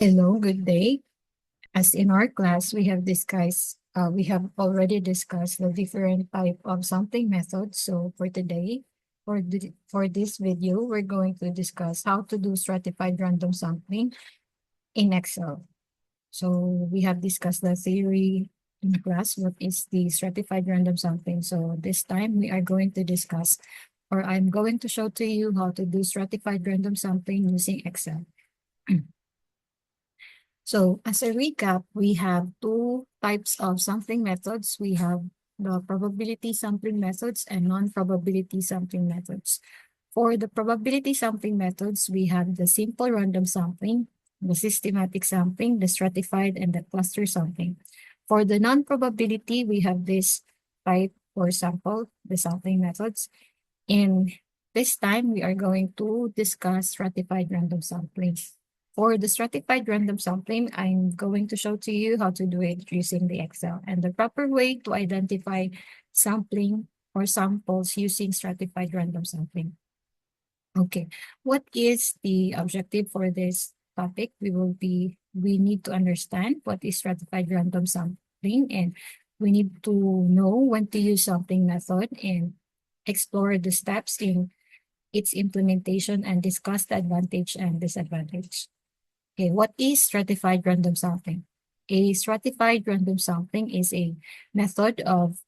Hello, good day. As in our class, we have already discussed the different type of sampling methods. So for today, for this video, we're going to discuss how to do stratified random sampling in Excel. So we have discussed the theory in class, what is the stratified random sampling. So this time we are going to discuss, or I'm going to show to you how to do stratified random sampling using Excel. So as a recap, we have two types of sampling methods. We have the probability sampling methods and non-probability sampling methods. For the probability sampling methods, we have the simple random sampling, the systematic sampling, the stratified, and the cluster sampling. For the non-probability, we have this type or sample, the sampling methods. And this time, we are going to discuss stratified random sampling. For the stratified random sampling, I'm going to show to you how to do it using the Excel and the proper way to identify sampling or samples using stratified random sampling. Okay, what is the objective for this topic? We need to understand what is stratified random sampling, and we need to know when to use sampling method and explore the steps in its implementation and discuss the advantage and disadvantage. Okay, what is stratified random sampling? A stratified random sampling is a method of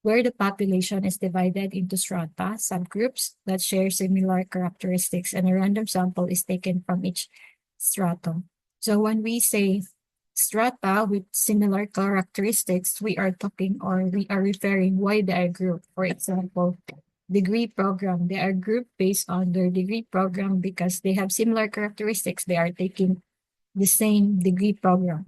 where the population is divided into strata, subgroups that share similar characteristics, and a random sample is taken from each stratum. So when we say strata with similar characteristics, we are talking or we are referring why they are grouped. For example, degree program, they are grouped based on their degree program because they have similar characteristics. They are taking the same degree program.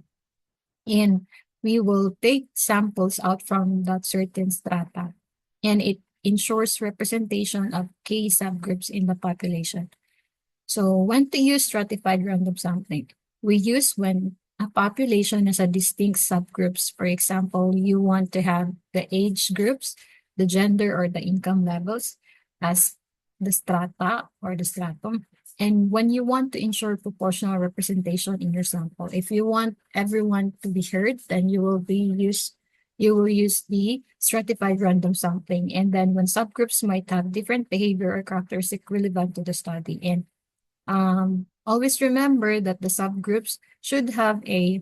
And we will take samples out from that certain strata. And it ensures representation of key subgroups in the population. So when to use stratified random sampling? We use when a population has a distinct subgroups. For example, you want to have the age groups, the gender or the income levels as the strata or the stratum. And when you want to ensure proportional representation in your sample, if you want everyone to be heard, then you will use the stratified random sampling. And then when subgroups might have different behavior or characteristic relevant to the study. And always remember that the subgroups should have a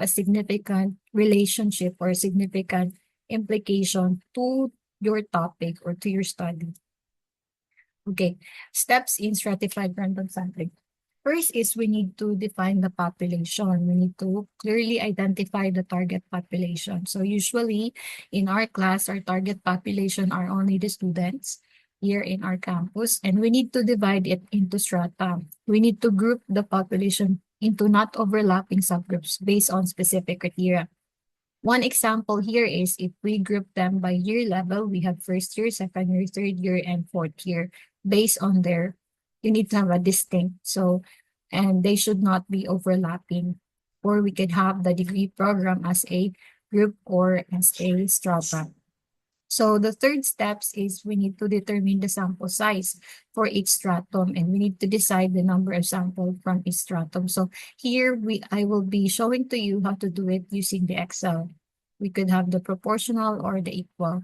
significant relationship or significant implication to your topic or to your study. Okay, steps in stratified random sampling. First is we need to define the population. We need to clearly identify the target population. So usually in our class, our target population are only the students here in our campus, and we need to divide it into strata. We need to group the population into not overlapping subgroups based on specific criteria. One example here is if we group them by year level, we have first year, second year, third year, and fourth year. Based on their, you need to have a distinct. So, and they should not be overlapping. Or we could have the degree program as a group or as a strata. So the third steps is we need to determine the sample size for each stratum, and we need to decide the number of samples from each stratum. So here I will be showing to you how to do it using the Excel. We could have the proportional or the equal.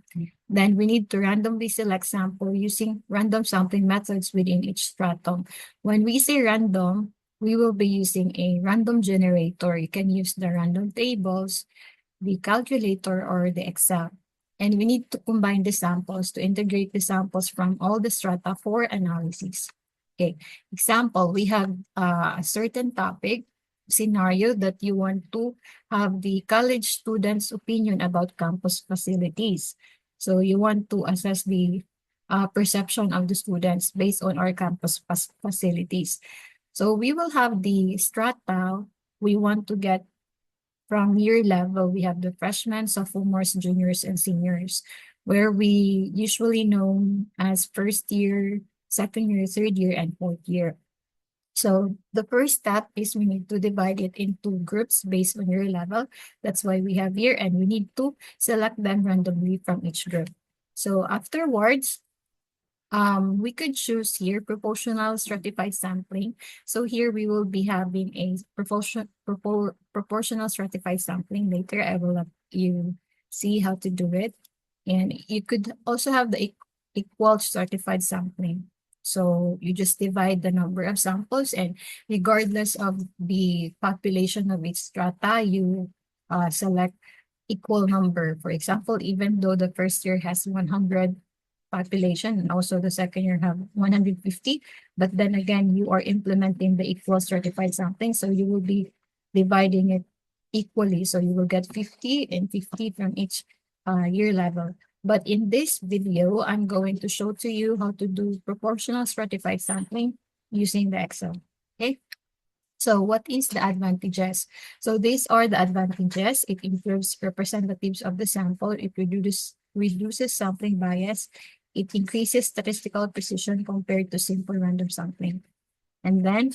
Then we need to randomly select sample using random sampling methods within each stratum. When we say random, we will be using a random generator. You can use the random tables, the calculator, or the Excel. And we need to combine the samples to integrate the samples from all the strata for analysis. Okay, example, we have a certain topic scenario that you want to have the college students' opinion about campus facilities. So you want to assess the perception of the students based on our campus facilities. So we will have the strata. We want to get from year level, we have the freshmen, sophomores, juniors, and seniors, where we usually know as first year, second year, third year, and fourth year. So the first step is we need to divide it into groups based on year level. That's why we have here, and we need to select them randomly from each group. So afterwards, We could choose here proportional stratified sampling. So here we will be having a proportional stratified sampling. Later, I will let you see how to do it. And you could also have the equal stratified sampling. So you just divide the number of samples, and regardless of the population of each strata, you select equal number. For example, even though the first year has 100 population and also the second year have 150, but then again, you are implementing the equal stratified sampling, so you will be dividing it equally. So you will get 50 and 50 from each year level. But in this video, I'm going to show to you how to do proportional stratified sampling using the Excel. Okay. So what is the advantages? So these are the advantages. It improves representatives of the sample. It reduces sampling bias. It increases statistical precision compared to simple random sampling. And then,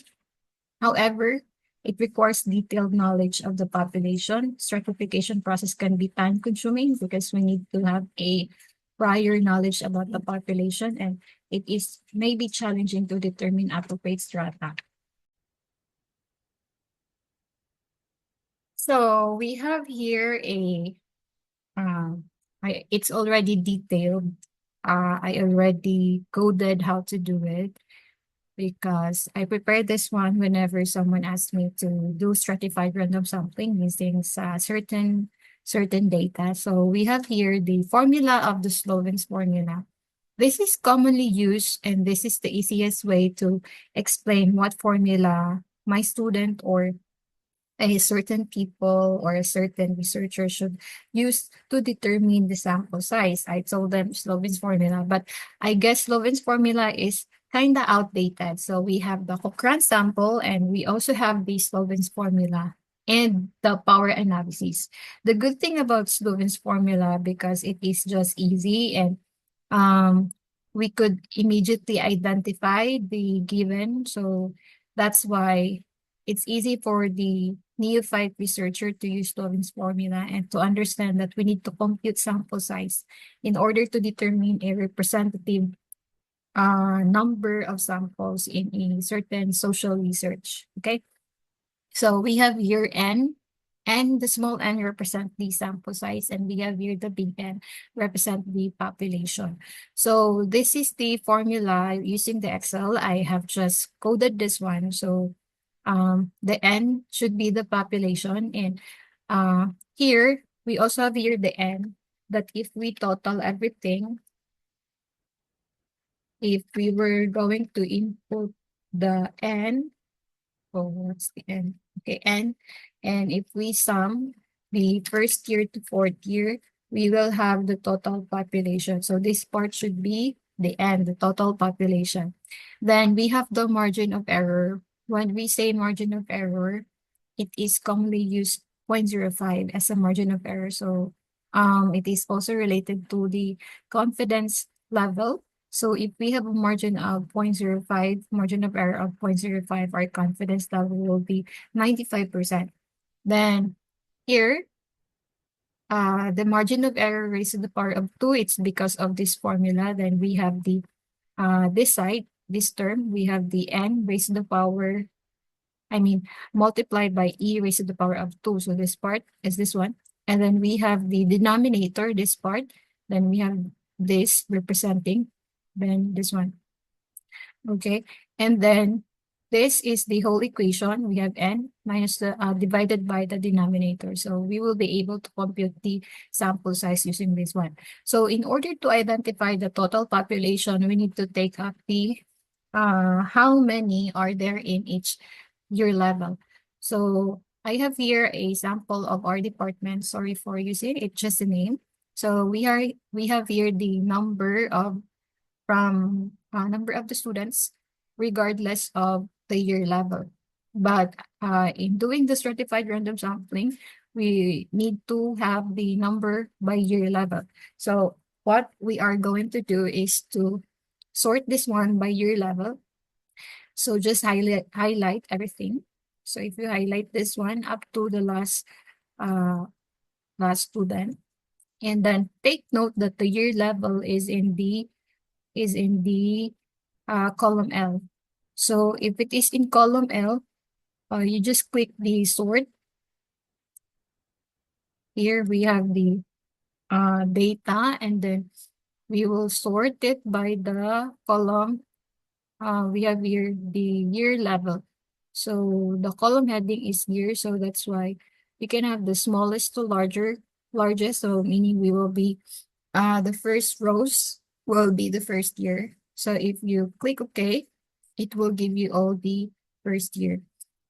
however, it requires detailed knowledge of the population. Stratification process can be time consuming because we need to have a prior knowledge about the population, and it is maybe challenging to determine appropriate strata. So we have here a it's already detailed. I already coded how to do it because I prepared this one whenever someone asked me to do stratified random sampling using certain data. So we have here the formula of the Sloven's formula. This is commonly used, and this is the easiest way to explain what formula my student or a certain people or a certain researcher should use to determine the sample size. I told them Sloven's formula, but I guess Sloven's formula is kind of outdated. So we have the Cochrane sample, and we also have the Sloven's formula and the power analysis. The good thing about Sloven's formula, because it is just easy, and um, we could immediately identify the given. So that's why it's easy for the neophyte researcher to use Sloven's formula and to understand that we need to compute sample size in order to determine a representative number of samples in a certain social research. Okay, so we have here n, and the small n represent the sample size, and we have here the big N represent the population. So this is the formula using the Excel. I have just coded this one. So the N should be the population, and here we also have here the N, that if we total everything, if we were going to input the N, oh, what's the N? Okay, N. And if we sum the first year to fourth year, we will have the total population. So this part should be the N, the total population. Then we have the margin of error. When we say margin of error, it is commonly used 0.05 as a margin of error. So it is also related to the confidence level. So if we have a margin of 0.05, margin of error of 0.05, our confidence level will be 95%. Then here, the margin of error raised to the power of 2, it's because of this formula. Then we have the this side, this term, we have the n raised to the power, multiplied by e raised to the power of 2. So this part is this one. And then we have the denominator, this part. Then we have this representing, then this one. Okay. And then this is the whole equation. We have n minus the divided by the denominator. So we will be able to compute the sample size using this one. So in order to identify the total population, we need to take up the how many are there in each year level. So I have here a sample of our department. Sorry for using it, just a name. So we have here the number of number of the students regardless of the year level. But in doing the stratified random sampling, we need to have the number by year level. So what we are going to do is to sort this one by year level. So just highlight everything. So if you highlight this one up to the last student, and then take note that the year level is in the is in the column L. So if it is in column L, you just click the sort. Here we have the data, and then we will sort it by the column. We have here the year level. So the column heading is year, so that's why we can have the smallest to largest. So meaning we will be the first rows will be the first year. So if you click OK, it will give you all the first year.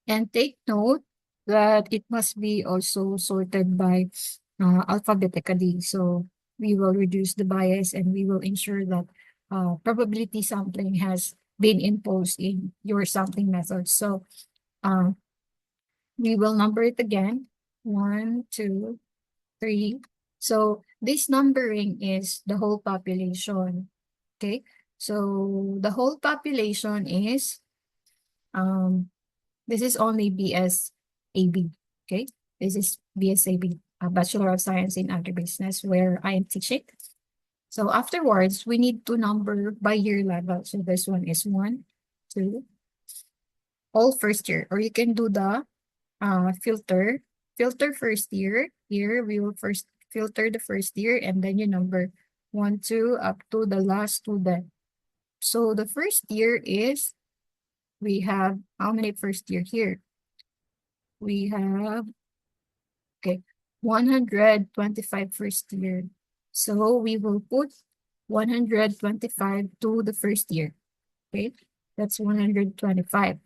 And take note that it must be also sorted by alphabetically. So we will reduce the bias and we will ensure that probability sampling has been imposed in your sampling method. So uh, we will number it again. 1, 2, 3. So this numbering is the whole population. Okay. So the whole population is this is only BSAB. Okay. This is BSAB, a Bachelor of Science in Agribusiness, where I am teaching. So afterwards, we need to number by year level. So this one is 1, 2, all first year, or you can do the filter first year. Here we will first filter the first year, and then you number 1, 2 up to the last student. So the first year is, we have how many first year here? We have, okay, 125 first year. So we will put 125 to the first year. Okay, that's 125.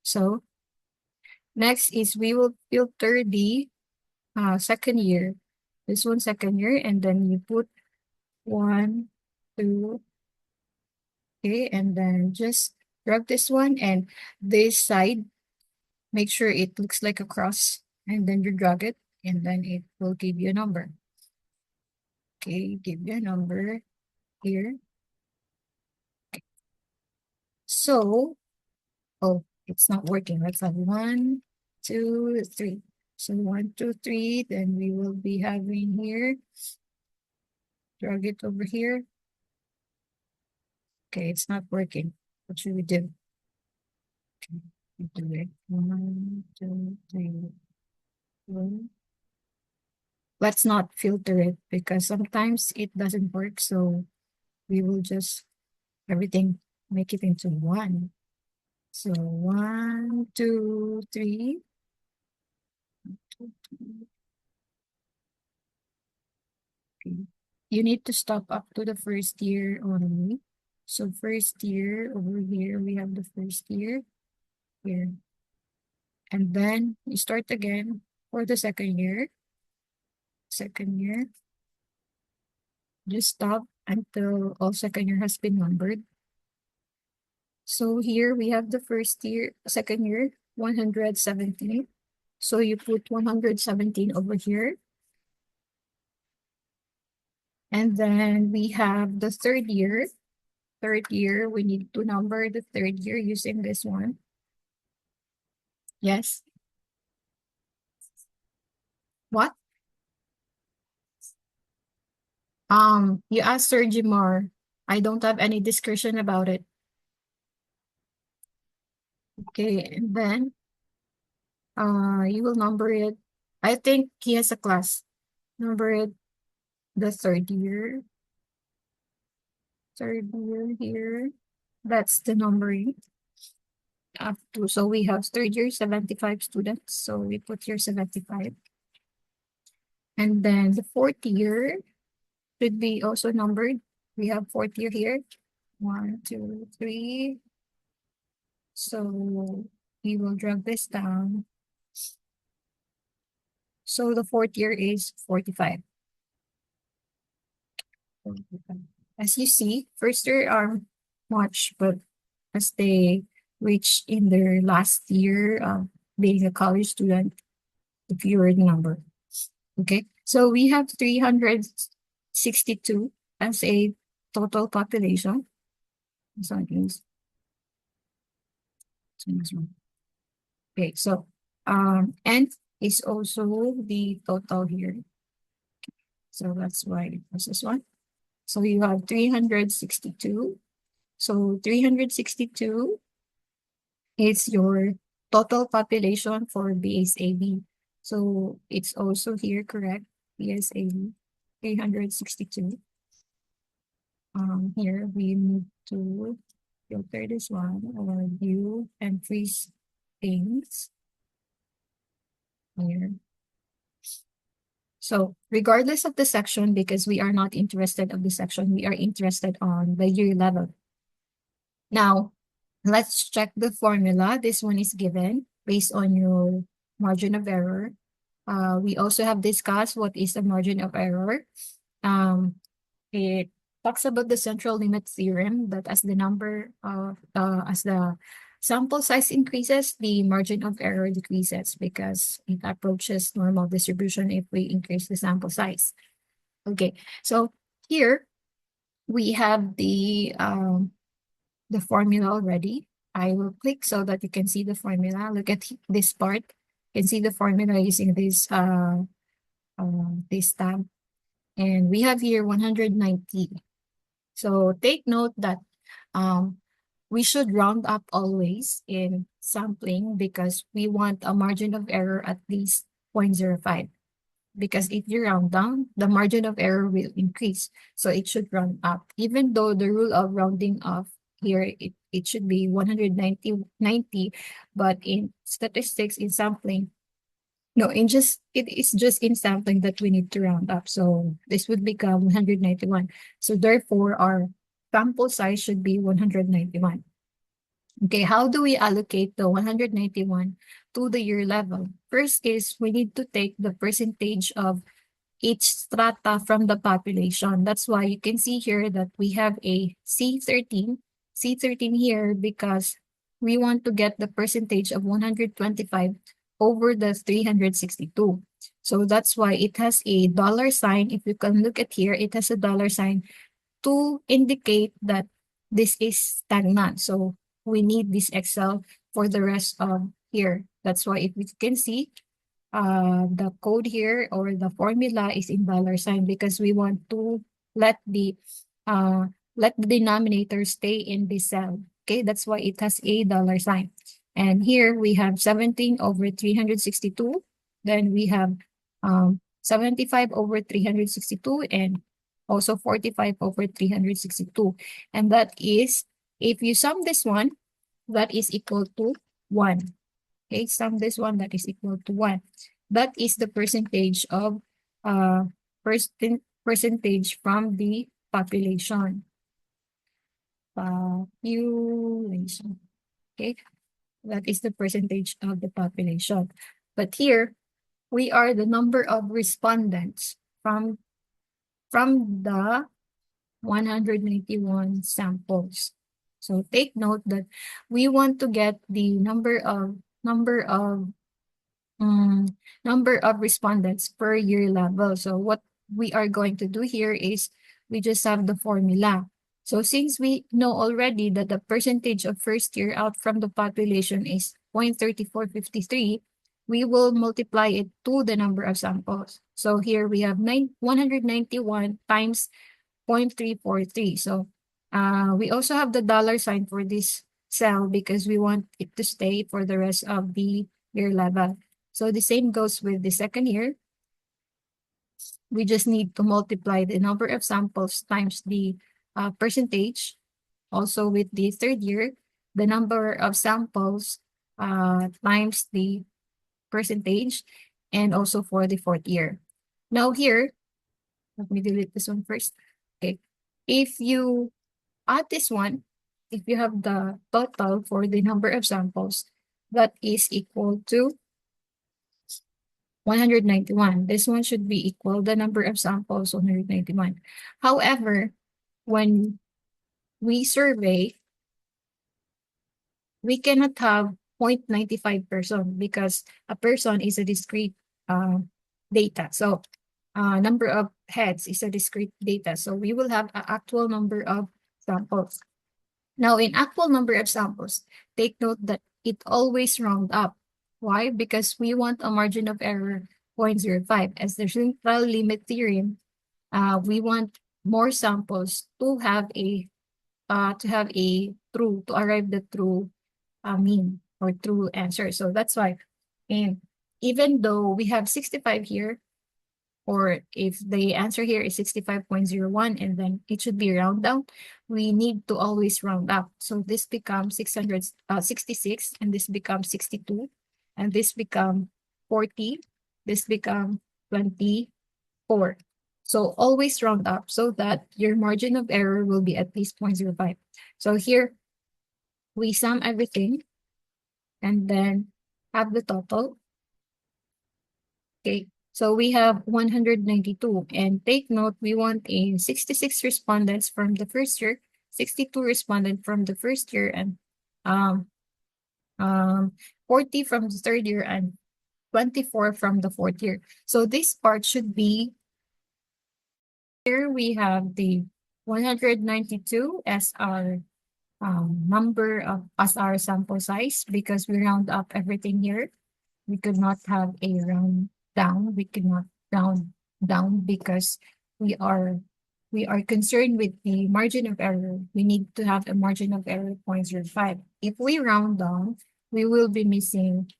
So next is we will filter the second year. This one second year, and then you put 1, 2, okay, and then just drag this one, and this side, make sure it looks like a cross, and then you drag it, and then it will give you a number. Okay, give you a number here. So, oh, it's not working. Let's have 1, 2, 3. So 1, 2, 3, then we will be having here, drag it over here. Okay, it's not working. What should we do? Okay, we do it. 1, 2, 3, 4. Let's not filter it because sometimes it doesn't work. So we will just everything make it into 1. So 1, 2, 3. Okay. You need to stop up to the first year only. So first year over here, we have the first year here. And then you start again for the second year. Second year. Just stop until all second year has been numbered. So here we have the first year, second year, 117. So you put 117 over here. And then we have the third year. Third year, we need to number the third year using this one. Yes. What? You asked Sir Jimar. I don't have any discussion about it. Okay, and then you will number it. I think he has a class. Number it the third year. Third year here. That's the numbering. Up to, so we have third year 75 students. So we put here 75. And then the fourth year should be also numbered. We have fourth year here. 1, 2, 3. So we will drag this down. So the fourth year is 45. As you see, first year are much, but as they reach in their last year of being a college student, the fewer the number. Okay, so we have 362 as a total population. So it means, okay, so n is also the total here. So that's why it was this one. So you have 362. So 362 is your total population for BSAB. So it's also here correct, BSAB, 362. Here we need to filter this one or view and freeze things here. So regardless of the section, because we are not interested of the section, we are interested on the year level. Now, let's check the formula. This one is given based on your margin of error. We also have discussed what is the margin of error. It talks about the central limit theorem that as the as the sample size increases, the margin of error decreases because it approaches normal distribution if we increase the sample size. Okay, so here we have the formula already. I will click so that you can see the formula. Look at this part. You can see the formula using this tab. And we have here 190. So take note that we should round up always in sampling because we want a margin of error at least 0.05. Because if you round down, the margin of error will increase. So it should round up. Even though the rule of rounding off here, it should be 190, but in statistics, in sampling, no, it is just in sampling that we need to round up. So this would become 191. So therefore, our sample size should be 191. Okay, how do we allocate the 191 to the year level? First is we need to take the percentage of each strata from the population. That's why you can see here that we have a C13 here because we want to get the percentage of 125 over the 362. So that's why it has a dollar sign. If you can look at here, it has a dollar sign to indicate that this is stagnant. So we need this Excel for the rest of here. That's why if you can see, the code here or the formula is in dollar sign because we want to let the denominator stay in this cell. Okay, that's why it has a dollar sign. And here we have 17 over 362. Then we have 75 over 362 and also 45 over 362. And that is, if you sum this one, that is equal to 1. Okay, sum this one, that is equal to 1. That is the percentage of percentage from the population. Population. Okay, that is the percentage of the population. But here, we are the number of respondents from the 191 samples. So take note that we want to get the number of respondents per year level. So what we are going to do here is we just have the formula. So since we know already that the percentage of first year out from the population is 0.3453, we will multiply it to the number of samples. So here we have 191 times 0.343. So we also have the dollar sign for this cell because we want it to stay for the rest of the year level. So the same goes with the second year. We just need to multiply the number of samples times the percentage. Also with the third year, the number of samples times the percentage, and also for the fourth year. Now here, let me delete this one first. Okay, if you add this one, if you have the total for the number of samples, that is equal to 191. This one should be equal the number of samples, 191. However, when we survey, we cannot have 0.95 person because a person is a discrete data. So number of heads is a discrete data. So we will have an actual number of samples. Now, in actual number of samples, take note that it always round up. Why? Because we want a margin of error 0.05. As the central limit theorem, we want more samples to have a true, to arrive the true mean or true answer. So that's why, and even though we have 65 here, or if the answer here is 65.01 and then it should be round down, we need to always round up. So this becomes 66, and this becomes 62, and this become 40, this become 24. So always round up so that your margin of error will be at least 0.05. So here we sum everything and then have the total. Okay, so we have 192, and take note, we want a 66 respondents from the first year, 62 respondents from the first year, and um, um, 40 from the third year, and 24 from the fourth year. So this part should be, here we have the 192 as our number of, as our sample size, because we round up everything here. We could not have a round down. We could not round down because we are we are concerned with the margin of error. We need to have a margin of error 0.05. If we round down, we will be missing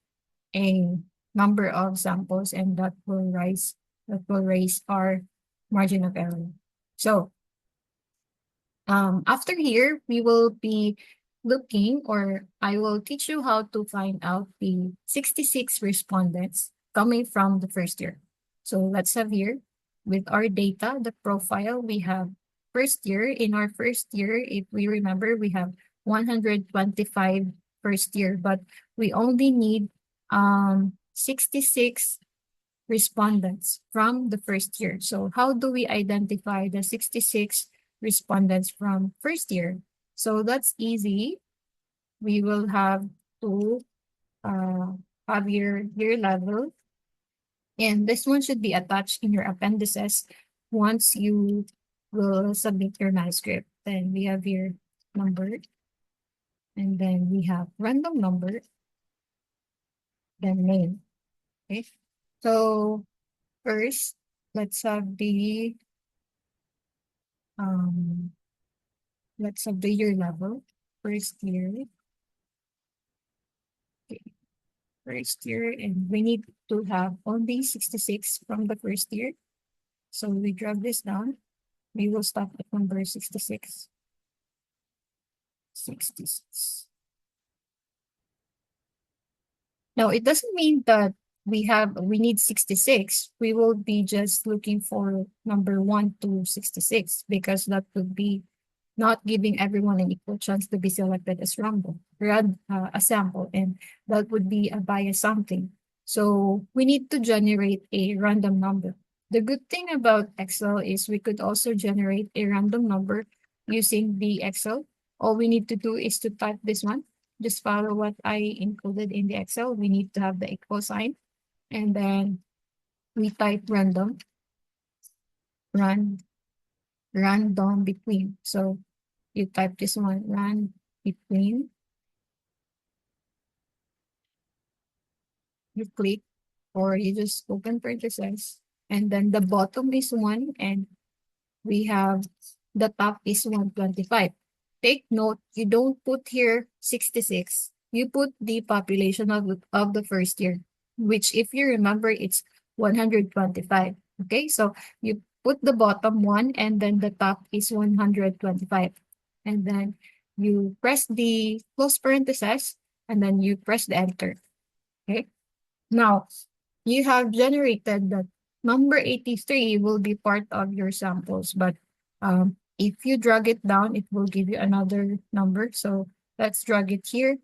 a number of samples, and that will raise our margin of error. So after here, we will be looking, or I will teach you how to find out the 66 respondents coming from the first year. So let's have here with our data, the profile, we have first year. In our first year, if we remember, we have 125 first year, but we only need 66 respondents from the first year. So how do we identify the 66 respondents from first year? So that's easy. We will have to have your year level, and this one should be attached in your appendices once you will submit your manuscript. Then we have your number, and then we have random number, then name. Okay. So first, let's have the um let's have the year level. First year. Okay. First year, and we need to have only 66 from the first year. So we drag this down. We will stop at number 66. 66. Now, it doesn't mean that we need 66. We will be just looking for number 1 to 66, because that would be not giving everyone an equal chance to be selected as a sample, and that would be a bias something. So we need to generate a random number. The good thing about Excel is we could also generate a random number using the Excel. All we need to do is to type this one. Just follow what I included in the Excel. We need to have the equal sign, and then we type run, random between. So you type this one, run between, you click, or you just open parentheses, and then the bottom is 1, and we have the top is 125. Take note, you don't put here 66. You put the population of the first year, which, if you remember, it's 125. Okay, so you put the bottom 1, and then the top is 125. And then you press the close parentheses, and then you press the enter. Okay, now you have generated that number 83 will be part of your samples, but if you drag it down, it will give you another number. So let's drag it here,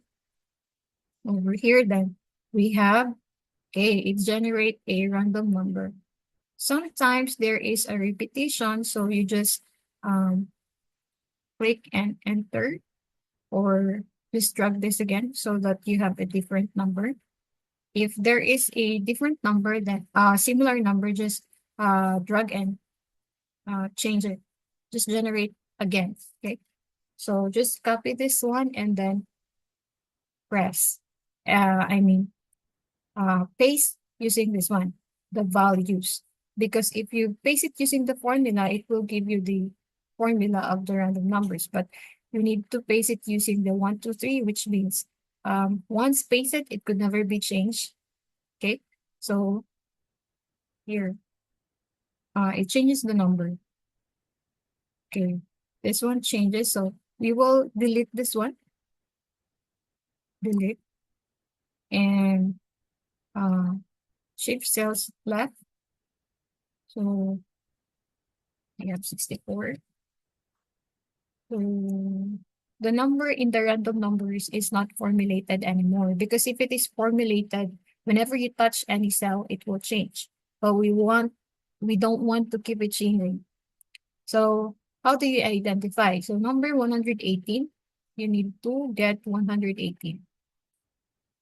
over here. Then we have, okay, it generate a random number. Sometimes there is a repetition, so you just click and enter, or just drag this again so that you have a different number. If there is a different number, then similar number, just drag and change it. Just generate again. Okay. So just copy this one and then press. I mean, paste using this one, the values. because if you paste it using the formula, it will give you the formula of the random numbers. But you need to paste it using the 1, 2, 3, which means once pasted, it could never be changed. Okay, so here, it changes the number. Okay, this one changes, so we will delete this one, delete, and uh, shift cells left. So we have 64. So the number in the random numbers is not formulated anymore, because if it is formulated, whenever you touch any cell, it will change. But we don't want to keep it changing. So how do you identify? So number 118, you need to get 118.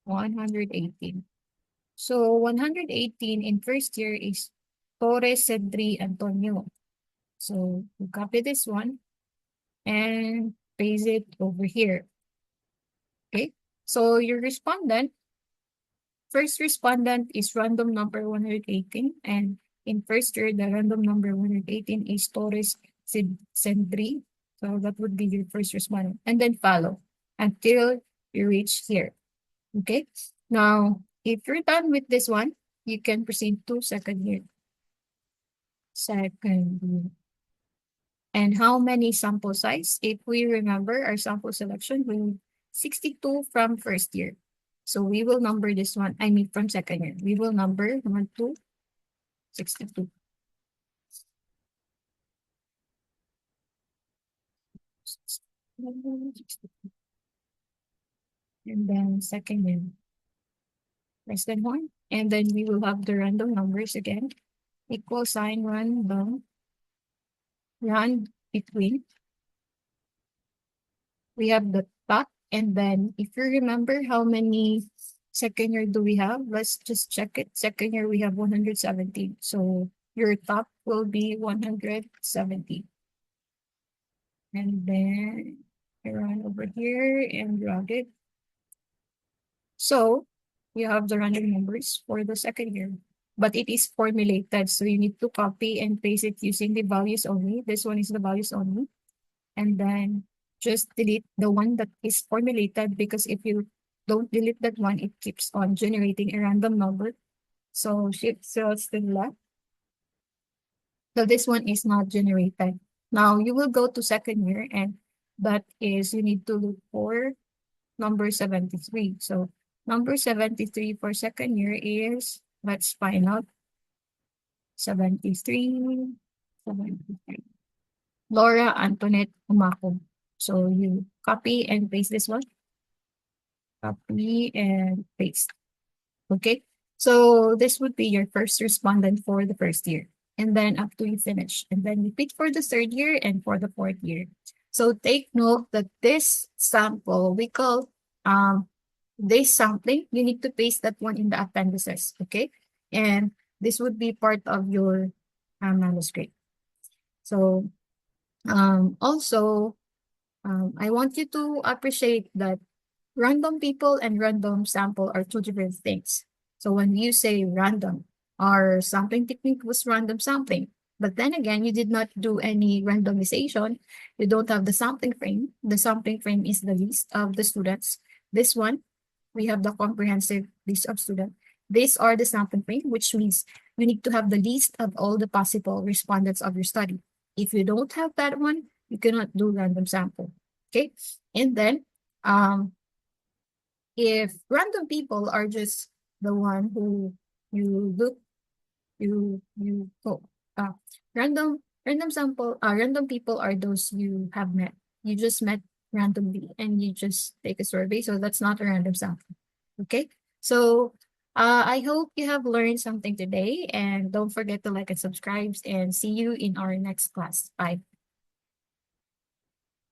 118. So 118 in first year is Torres Cedri Antonio. So you copy this one and paste it over here. Okay. So your respondent, first respondent is random number 118, and in first year, the random number 118 is Torres Cedri. So that would be your first respondent, and then follow until you reach here. Okay. Now, if you're done with this one, you can proceed to second year. Second year. And how many sample size? If we remember our sample selection, we need 62 from first year. So we will number this one, I mean from second year. We will number 1, 2, 62. And then second year, less than 1. And then we will have the random numbers again. Equal sign random, rand between. We have the top, and then if you remember how many second year do we have, let's just check it. Second year we have 117, so your top will be 170. And then you run over here and drag it. So you have the random numbers for the second year, but it is formulated, so you need to copy and paste it using the values only. This one is the values only. And then just delete the one that is formulated, because if you don't delete that one, it keeps on generating a random number. So shift cells to the left. So this one is not generated. Now you will go to second year, and that is, you need to look for number 73. So number 73 for second year is, let's find out, 73, 73. Laura Antoinette Umako. So you copy and paste this one. Copy and paste. Okay. So this would be your first respondent for the first year. And then up to you finish. And then repeat for the third year and for the fourth year. So take note that this sample, we call this sampling, you need to paste that one in the appendices. Okay. And this would be part of your manuscript. So also, I want you to appreciate that random people and random sample are two different things. So when you say random, our sampling technique was random sampling. But then again, you did not do any randomization. You don't have the sampling frame. The sampling frame is the list of the students. This one, we have the comprehensive list of students. These are the sampling frame, which means you need to have the list of all the possible respondents of your study. If you don't have that one, you cannot do random sample. Okay. And then if random people are just the one who you look, you go, random people are those you have met. You just met randomly and you just take a survey. So that's not a random sample. Okay. So I hope you have learned something today, and don't forget to like and subscribe, and see you in our next class. Bye.